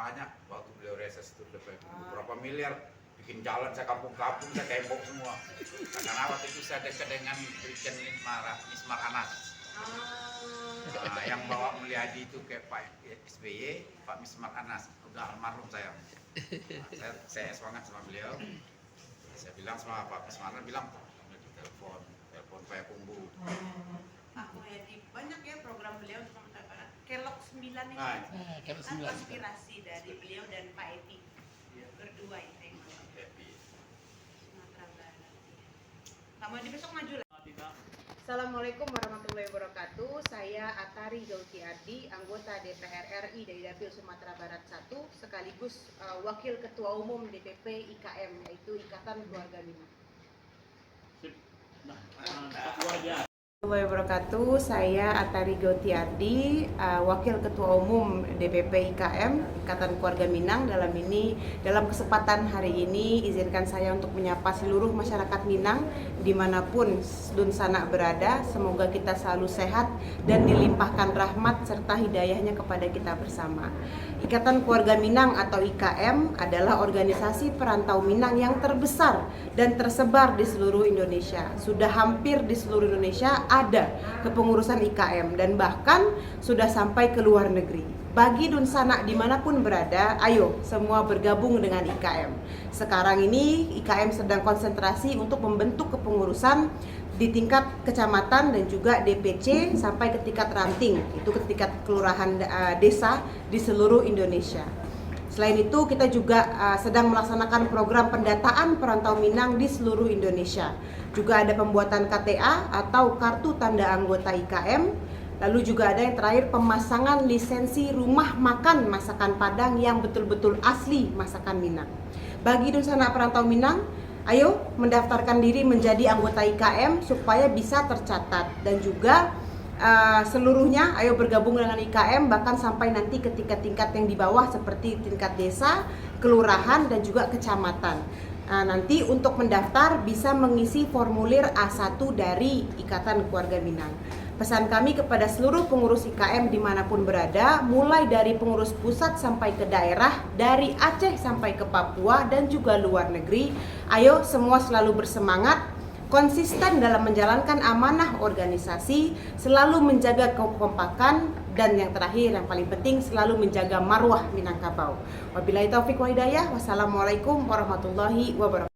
banyak waktu beliau reses itu berapa miliar bikin jalan saya kampung-kampung saya tembok semua. Karena waktu itu saya dekat dengan Brigjen Mismar Anas. Nah, yang bawa Mulyadi itu ke Pak SBY, Pak Mismar Anas, udah almarhum saya. Nah, saya semangat sama beliau. Saya bilang sama Pak Mismar Anas, bilang di telepon Pak Kumbu. Pak Mulyadi banyak ya program beliau untuk Kelok 9 ini. Kelok 9. Inspirasi dari beliau dan Pak Epi berdua itu yang Sumatera Barat. Kamu di besok maju lah. Assalamualaikum warahmatullahi wabarakatuh. Saya Atari Gauti Ardi, anggota DPR RI dari Dapil Sumatera Barat 1, sekaligus Wakil Ketua Umum DPP IKM, yaitu Ikatan Keluarga Minang. Assalamualaikum wabarakatuh. Saya Atari Gauti Ardi, Wakil Ketua Umum DPP IKM, Ikatan Keluarga Minang. Dalam kesempatan hari ini, izinkan saya untuk menyapa seluruh masyarakat Minang dimanapun Dun Sanak berada. Semoga kita selalu sehat dan dilimpahkan rahmat serta hidayahnya kepada kita bersama. Ikatan Keluarga Minang atau IKM adalah organisasi perantau Minang yang terbesar dan tersebar di seluruh Indonesia. Sudah hampir di seluruh Indonesia ada kepengurusan IKM dan bahkan sudah sampai ke luar negeri. Bagi Dun Sanak dimanapun berada, ayo semua bergabung dengan IKM. Sekarang ini IKM sedang konsentrasi untuk membentuk kepengurusan di tingkat kecamatan dan juga DPC sampai ke tingkat ranting, itu ke tingkat kelurahan desa di seluruh Indonesia. Selain itu kita juga sedang melaksanakan program pendataan perantau Minang di seluruh Indonesia. Juga ada pembuatan KTA atau kartu tanda anggota IKM. Lalu juga ada yang terakhir pemasangan lisensi rumah makan masakan Padang yang betul-betul asli masakan Minang. Bagi Dun Sanak perantau Minang, ayo mendaftarkan diri menjadi anggota IKM supaya bisa tercatat, dan juga seluruhnya ayo bergabung dengan IKM bahkan sampai nanti ke tingkat-tingkat yang di bawah seperti tingkat desa, kelurahan dan juga kecamatan. Nanti untuk mendaftar bisa mengisi formulir A1 dari Ikatan Keluarga Minang. Pesan kami kepada seluruh pengurus IKM dimanapun berada, mulai dari pengurus pusat sampai ke daerah, dari Aceh sampai ke Papua dan juga luar negeri, ayo semua selalu bersemangat, konsisten dalam menjalankan amanah organisasi, selalu menjaga kekompakan, dan yang terakhir yang paling penting selalu menjaga marwah Minangkabau. Wabillahi taufiq wa hidayah. Wassalamualaikum warahmatullahi wabarakatuh.